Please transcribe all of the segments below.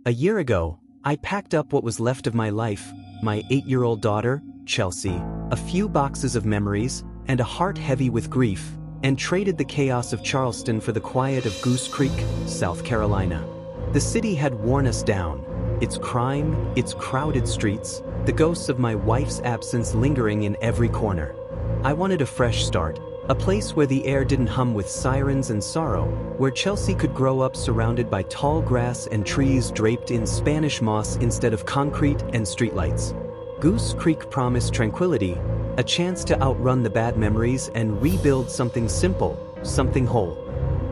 A year ago, I packed up what was left of my life, my 8-year-old daughter, Chelsea, a few boxes of memories, and a heart heavy with grief, and traded the chaos of Charleston for the quiet of Goose Creek, South Carolina. The city had worn us down, its crime, its crowded streets, the ghosts of my wife's absence lingering in every corner. I wanted a fresh start, a place where the air didn't hum with sirens and sorrow, where Chelsea could grow up surrounded by tall grass and trees draped in Spanish moss instead of concrete and streetlights. Goose Creek promised tranquility, a chance to outrun the bad memories and rebuild something simple, something whole.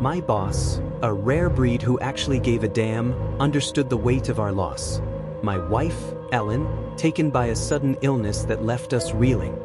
My boss, a rare breed who actually gave a damn, understood the weight of our loss. My wife, Ellen, taken by a sudden illness that left us reeling.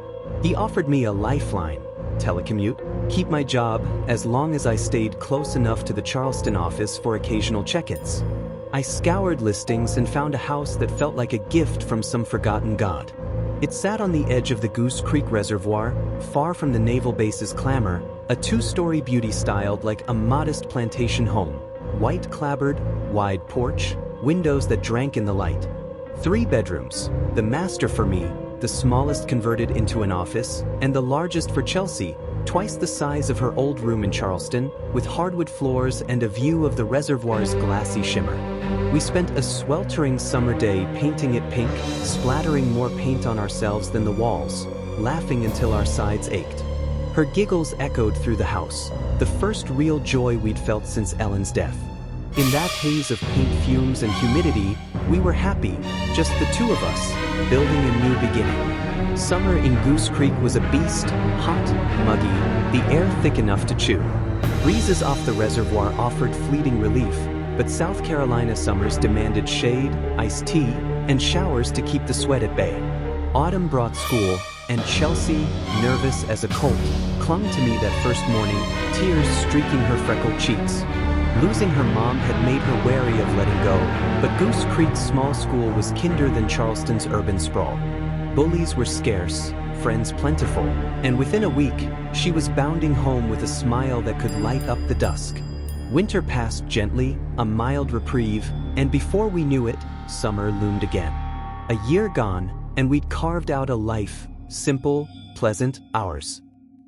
He offered me a lifeline. Telecommute, keep my job as long as I stayed close enough to the Charleston office for occasional check-ins. I scoured listings and found a house that felt like a gift from some forgotten god. It sat on the edge of the Goose Creek Reservoir, far from the naval base's clamor, a 2-story beauty styled like a modest plantation home. White clapboard, wide porch, windows that drank in the light. 3 bedrooms, the master for me, the smallest converted into an office, and the largest for Chelsea, twice the size of her old room in Charleston, with hardwood floors and a view of the reservoir's glassy shimmer. We spent a sweltering summer day painting it pink, splattering more paint on ourselves than the walls, laughing until our sides ached. Her giggles echoed through the house, the first real joy we'd felt since Ellen's death. In that haze of paint fumes and humidity, we were happy, just the two of us, building a new beginning. Summer in Goose Creek was a beast, hot, muggy, the air thick enough to chew. Breezes off the reservoir offered fleeting relief, but South Carolina summers demanded shade, iced tea, and showers to keep the sweat at bay. Autumn brought school, and Chelsea, nervous as a colt, clung to me that first morning, tears streaking her freckled cheeks. Losing her mom had made her wary of letting go, but Goose Creek's small school was kinder than Charleston's urban sprawl. Bullies were scarce, friends plentiful, and within a week, she was bounding home with a smile that could light up the dusk. Winter passed gently, a mild reprieve, and before we knew it, summer loomed again. A year gone, and we'd carved out a life, simple, pleasant, ours.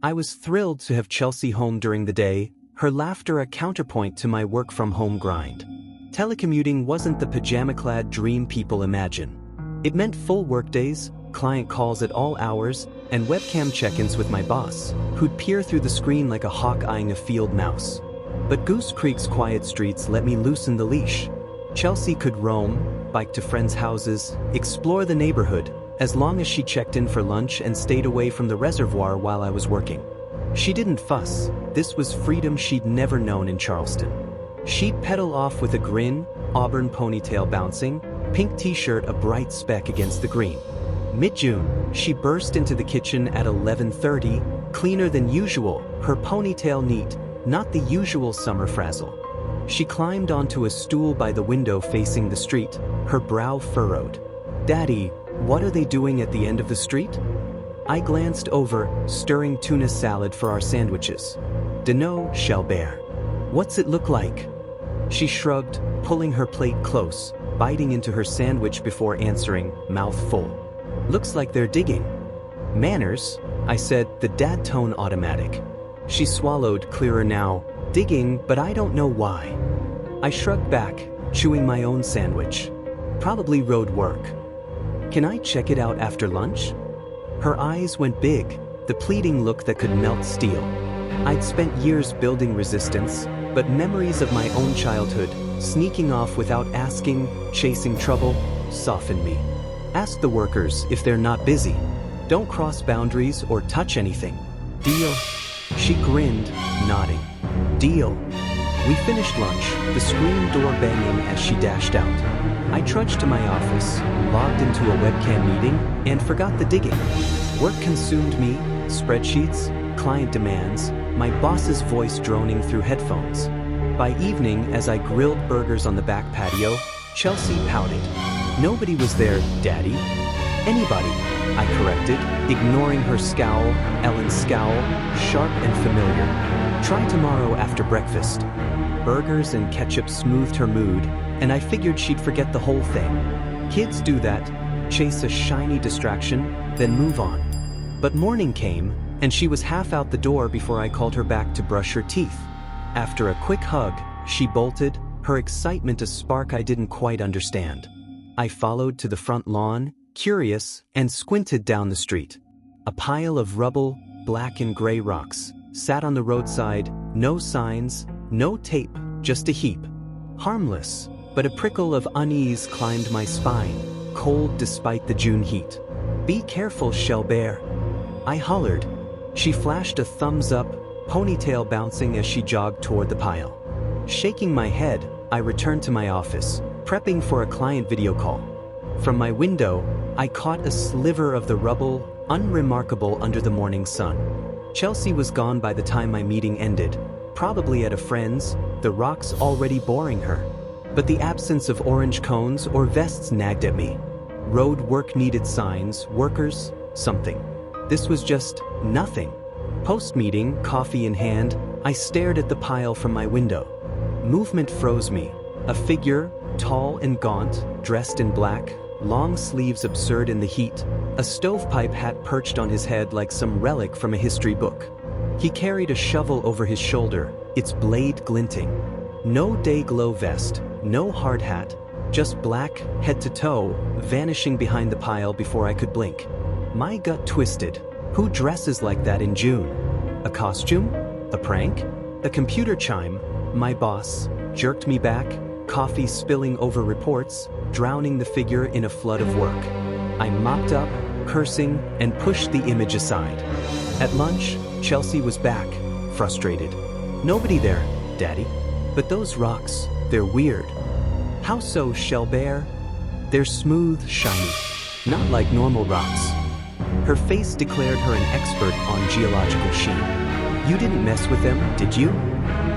I was thrilled to have Chelsea home during the day, her laughter a counterpoint to my work-from-home grind. Telecommuting wasn't the pajama-clad dream people imagine. It meant full workdays, client calls at all hours, and webcam check-ins with my boss, who'd peer through the screen like a hawk eyeing a field mouse. But Goose Creek's quiet streets let me loosen the leash. Chelsea could roam, bike to friends' houses, explore the neighborhood, as long as she checked in for lunch and stayed away from the reservoir while I was working. She didn't fuss. This was freedom she'd never known in Charleston. She'd pedal off with a grin, auburn ponytail bouncing, pink t-shirt a bright speck against the green. Mid-June, she burst into the kitchen at 11:30, cleaner than usual, her ponytail neat, not the usual summer frazzle. She climbed onto a stool by the window facing the street, her brow furrowed. "Daddy, what are they doing at the end of the street?" I glanced over, stirring tuna salad for our sandwiches. "Dunno, Shelbear. What's it look like?" She shrugged, pulling her plate close, biting into her sandwich before answering, mouth full. "Looks like they're digging." "Manners," I said, the dad tone automatic. She swallowed, clearer now. "Digging, but I don't know why." I shrugged back, chewing my own sandwich. "Probably road work." "Can I check it out after lunch?" Her eyes went big, the pleading look that could melt steel. I'd spent years building resistance, but memories of my own childhood, sneaking off without asking, chasing trouble, softened me. "Ask the workers if they're not busy. Don't cross boundaries or touch anything. Deal?" She grinned, nodding. "Deal." We finished lunch, the screen door banging as she dashed out. I trudged to my office, logged into a webcam meeting, and forgot the digging. Work consumed me, spreadsheets, client demands, my boss's voice droning through headphones. By evening, as I grilled burgers on the back patio, Chelsea pouted. "Nobody was there, Daddy." "Anybody," I corrected, ignoring her scowl, Ellen's scowl, sharp and familiar. "Try tomorrow after breakfast." Burgers and ketchup smoothed her mood, and I figured she'd forget the whole thing. Kids do that, chase a shiny distraction, then move on. But morning came, and she was half out the door before I called her back to brush her teeth. After a quick hug, she bolted, her excitement a spark I didn't quite understand. I followed to the front lawn, curious, and squinted down the street. A pile of rubble, black and gray rocks, sat on the roadside, no signs, no tape, just a heap. Harmless, but a prickle of unease climbed my spine, cold despite the June heat. "Be careful, Shelbear," I hollered. She flashed a thumbs up, ponytail bouncing as she jogged toward the pile. Shaking my head, I returned to my office, prepping for a client video call. From my window, I caught a sliver of the rubble, unremarkable under the morning sun. Chelsea was gone by the time my meeting ended, probably at a friend's, the rocks already boring her. But the absence of orange cones or vests nagged at me. Road work needed signs, workers, something. This was just nothing. Post-meeting, coffee in hand, I stared at the pile from my window. Movement froze me. A figure, tall and gaunt, dressed in black, long sleeves absurd in the heat, a stovepipe hat perched on his head like some relic from a history book. He carried a shovel over his shoulder, its blade glinting. No day-glow vest, no hard hat, just black, head to toe, vanishing behind the pile before I could blink. My gut twisted. Who dresses like that in June? A costume? A prank? A computer chime, my boss, jerked me back, coffee spilling over reports, drowning the figure in a flood of work. I mopped up, cursing, and pushed the image aside. At lunch, Chelsea was back, frustrated. "Nobody there, Daddy. But those rocks, they're weird." "How so, Shelbear?" "They're smooth, shiny, not like normal rocks." Her face declared her an expert on geological sheen. "You didn't mess with them, did you?"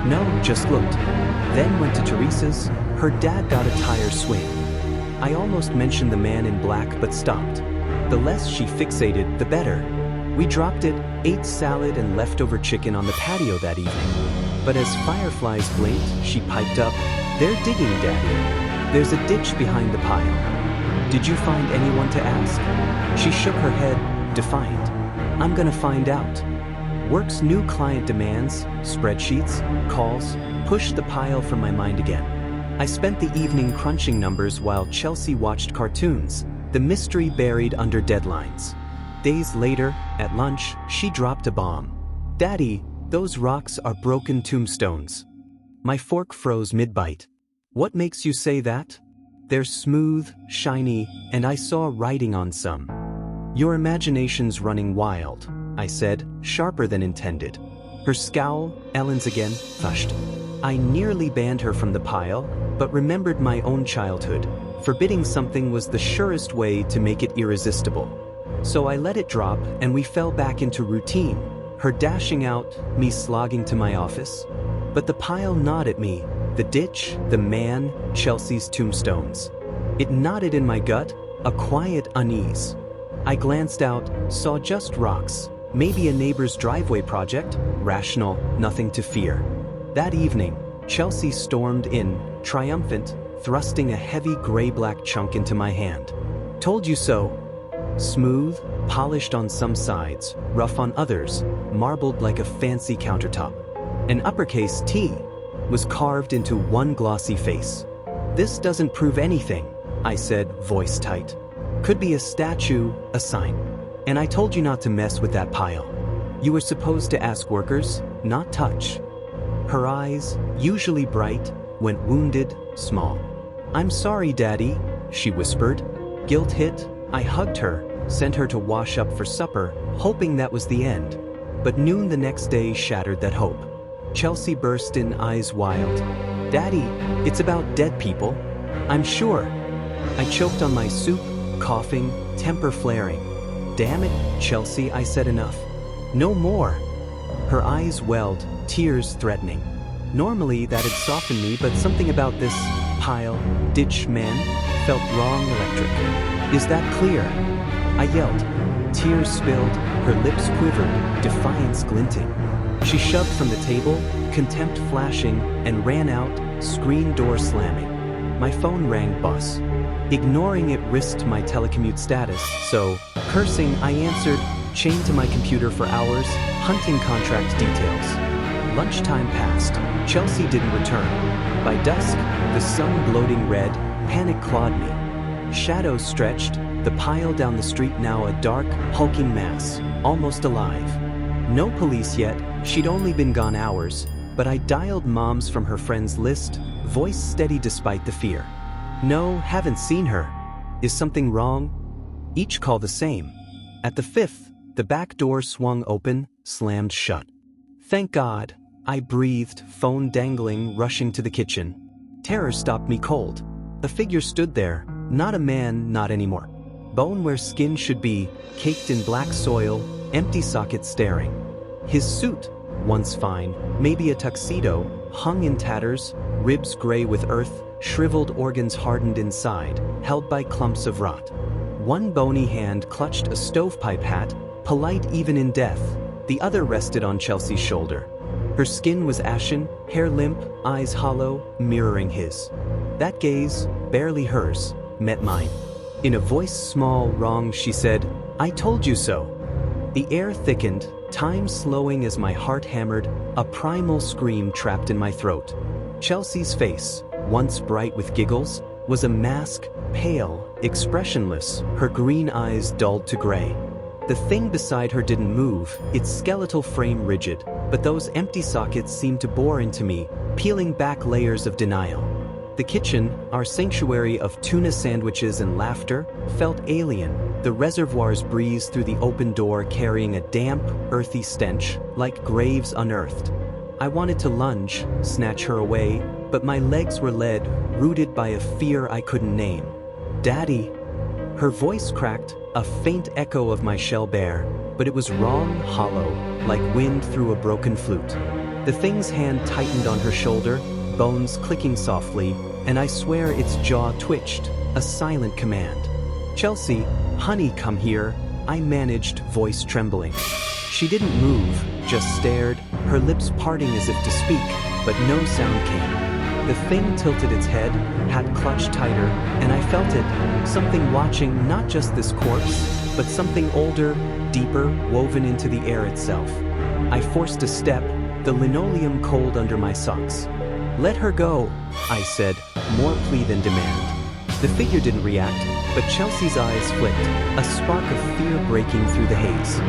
"No, just looked. Then went to Teresa's. Her dad got a tire swing." I almost mentioned the man in black but stopped. The less she fixated, the better. We dropped it, ate salad and leftover chicken on the patio that evening. But as fireflies blinked, she piped up, "They're digging, Daddy. There's a ditch behind the pile. Did you find anyone to ask?" She shook her head, defiant. "I'm gonna find out." Work's new client demands, spreadsheets, calls, pushed the pile from my mind again. I spent the evening crunching numbers while Chelsea watched cartoons, the mystery buried under deadlines. Days later, at lunch, she dropped a bomb. "Daddy, those rocks are broken tombstones." My fork froze mid-bite. "What makes you say that?" "They're smooth, shiny, and I saw writing on some." "Your imagination's running wild," I said, sharper than intended. Her scowl, Ellen's again, fushed. I nearly banned her from the pile, but remembered my own childhood. Forbidding something was the surest way to make it irresistible. So I let it drop, and we fell back into routine, her dashing out, me slogging to my office. But the pile gnawed at me, the ditch, the man, Chelsea's tombstones. It knotted in my gut, a quiet unease. I glanced out, saw just rocks, maybe a neighbor's driveway project, rational, nothing to fear. That evening, Chelsea stormed in, triumphant, thrusting a heavy gray-black chunk into my hand. "Told you so." Smooth, polished on some sides, rough on others, marbled like a fancy countertop. An uppercase T was carved into one glossy face. "This doesn't prove anything," I said, voice tight. "Could be a statue, a sign. And I told you not to mess with that pile. You were supposed to ask workers, not touch." Her eyes, usually bright, went wounded, small. "I'm sorry, Daddy," she whispered. Guilt hit, I hugged her, sent her to wash up for supper, hoping that was the end. But noon the next day shattered that hope. Chelsea burst in, eyes wild. "Daddy, it's about dead people. I'm sure." I choked on my soup, coughing, temper flaring. "Damn it, Chelsea," I said, "enough. No more." Her eyes welled, tears threatening. Normally that had softened me, but something about this pile, ditch man felt wrong, electric. "Is that clear?" I yelled. Tears spilled, her lips quivered, defiance glinting. She shoved from the table, contempt flashing, and ran out, screen door slamming. My phone rang bus. Ignoring it risked my telecommute status, so, cursing, I answered, chained to my computer for hours, hunting contract details. Lunchtime passed. Chelsea didn't return. By dusk, the sun gloating red, panic clawed me. Shadows stretched, the pile down the street now a dark, hulking mass, almost alive. No police yet, she'd only been gone hours, but I dialed moms from her friends list, voice steady despite the fear. No, haven't seen her. Is something wrong? Each call the same. At the fifth, the back door swung open, slammed shut. Thank God, I breathed, phone dangling, rushing to the kitchen. Terror stopped me cold. A figure stood there, not a man, not anymore. Bone where skin should be, caked in black soil, empty socket staring. His suit, once fine, maybe a tuxedo, hung in tatters, ribs gray with earth, shriveled organs hardened inside, held by clumps of rot. One bony hand clutched a stovepipe hat, polite even in death. The other rested on Chelsea's shoulder. Her skin was ashen, hair limp, eyes hollow, mirroring his. That gaze, barely hers, met mine. In a voice small, wrong, she said, "I told you so." The air thickened, time slowing as my heart hammered, a primal scream trapped in my throat. Chelsea's face, once bright with giggles, was a mask, pale, expressionless, her green eyes dulled to gray. The thing beside her didn't move, its skeletal frame rigid, but those empty sockets seemed to bore into me, peeling back layers of denial. The kitchen, our sanctuary of tuna sandwiches and laughter, felt alien. The reservoirs breezed through the open door carrying a damp, earthy stench, like graves unearthed. I wanted to lunge, snatch her away, but my legs were led, rooted by a fear I couldn't name. "Daddy." Her voice cracked, a faint echo of my shell bear, but it was wrong, hollow, like wind through a broken flute. The thing's hand tightened on her shoulder, bones clicking softly, and I swear its jaw twitched, a silent command. "Chelsea, honey, come here," I managed, voice trembling. She didn't move, just stared, her lips parting as if to speak, but no sound came. The thing tilted its head, hat clutched tighter, and I felt it, something watching not just this corpse, but something older, deeper, woven into the air itself. I forced a step, the linoleum cold under my socks. "Let her go," I said, more plea than demand. The figure didn't react, but Chelsea's eyes flicked, a spark of fear breaking through the haze.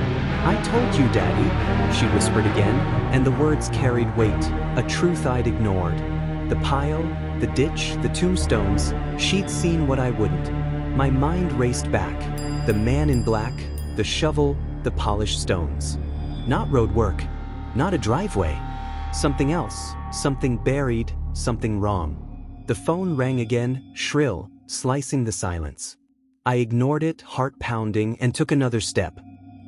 "I told you, Daddy," she whispered again, and the words carried weight, a truth I'd ignored. The pile, the ditch, the tombstones, she'd seen what I wouldn't. My mind raced back. The man in black, the shovel, the polished stones. Not road work, not a driveway. Something else, something buried, something wrong. The phone rang again, shrill, slicing the silence. I ignored it, heart pounding, and took another step.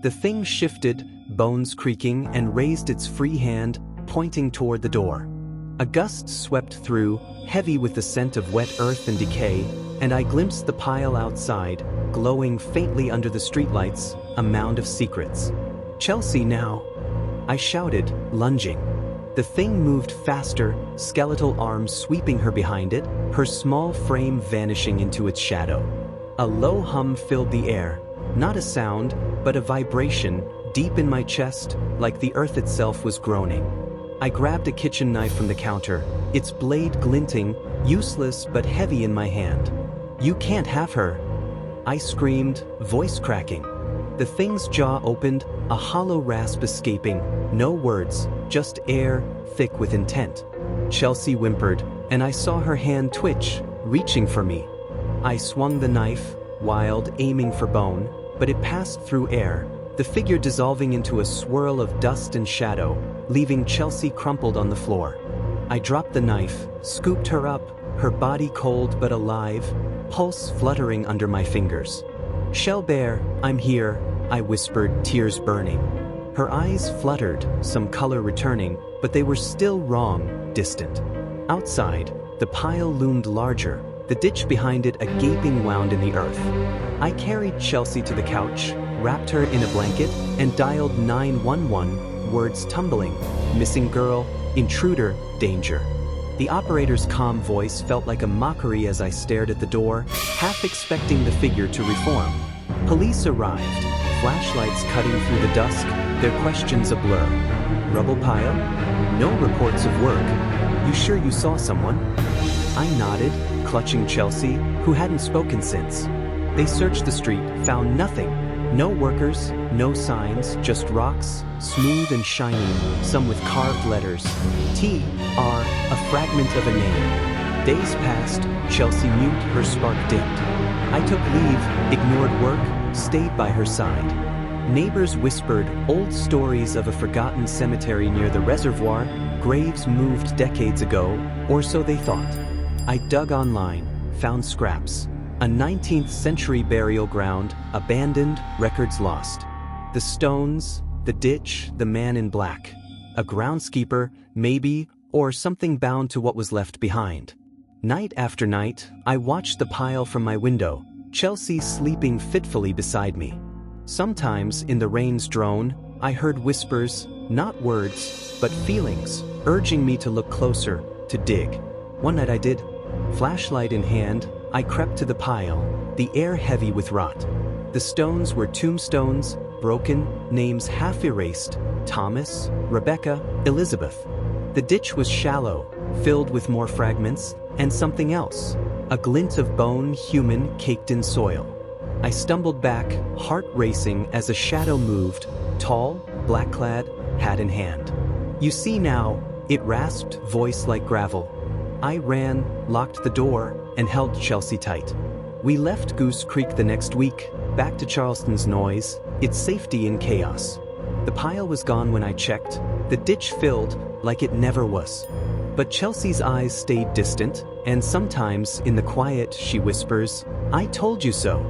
The thing shifted, bones creaking, and raised its free hand, pointing toward the door. A gust swept through, heavy with the scent of wet earth and decay, and I glimpsed the pile outside, glowing faintly under the streetlights, a mound of secrets. "Chelsea now!" I shouted, lunging. The thing moved faster, skeletal arms sweeping her behind it, her small frame vanishing into its shadow. A low hum filled the air, not a sound, but a vibration, deep in my chest, like the earth itself was groaning. I grabbed a kitchen knife from the counter, its blade glinting, useless but heavy in my hand. "You can't have her!" I screamed, voice cracking. The thing's jaw opened, a hollow rasp escaping, no words, just air, thick with intent. Chelsea whimpered, and I saw her hand twitch, reaching for me. I swung the knife, wild, aiming for bone, but it passed through air, the figure dissolving into a swirl of dust and shadow, leaving Chelsea crumpled on the floor. I dropped the knife, scooped her up, her body cold but alive, pulse fluttering under my fingers. "Shell Bear, I'm here," I whispered, tears burning. Her eyes fluttered, some color returning, but they were still wrong, distant. Outside, the pile loomed larger, the ditch behind it a gaping wound in the earth. I carried Chelsea to the couch, wrapped her in a blanket, and dialed 911, words tumbling. Missing girl, intruder, danger. The operator's calm voice felt like a mockery as I stared at the door, half expecting the figure to reform. Police arrived, flashlights cutting through the dusk, their questions a blur. Rubble pile? No reports of work. You sure you saw someone? I nodded, clutching Chelsea, who hadn't spoken since. They searched the street, found nothing. No workers, no signs, just rocks, smooth and shiny, some with carved letters. T.R., a fragment of a name. Days passed, Chelsea mute, her spark dimmed. I took leave, ignored work, stayed by her side. Neighbors whispered old stories of a forgotten cemetery near the reservoir, graves moved decades ago, or so they thought. I dug online, found scraps. A 19th century burial ground, abandoned, records lost. The stones, the ditch, the man in black. A groundskeeper, maybe, or something bound to what was left behind. Night after night, I watched the pile from my window, Chelsea sleeping fitfully beside me. Sometimes, in the rain's drone, I heard whispers, not words, but feelings, urging me to look closer, to dig. One night I did. Flashlight in hand, I crept to the pile, the air heavy with rot. The stones were tombstones, broken, names half erased, Thomas, Rebecca, Elizabeth. The ditch was shallow, filled with more fragments, and something else, a glint of bone, human, caked in soil. I stumbled back, heart racing as a shadow moved, tall, black-clad, hat in hand. You see now, it rasped, voice like gravel. I ran, locked the door, and held Chelsea tight. We left Goose Creek the next week, back to Charleston's noise, its safety in chaos. The pile was gone when I checked, the ditch filled like it never was. But Chelsea's eyes stayed distant, and sometimes, in the quiet, she whispers, "I told you so."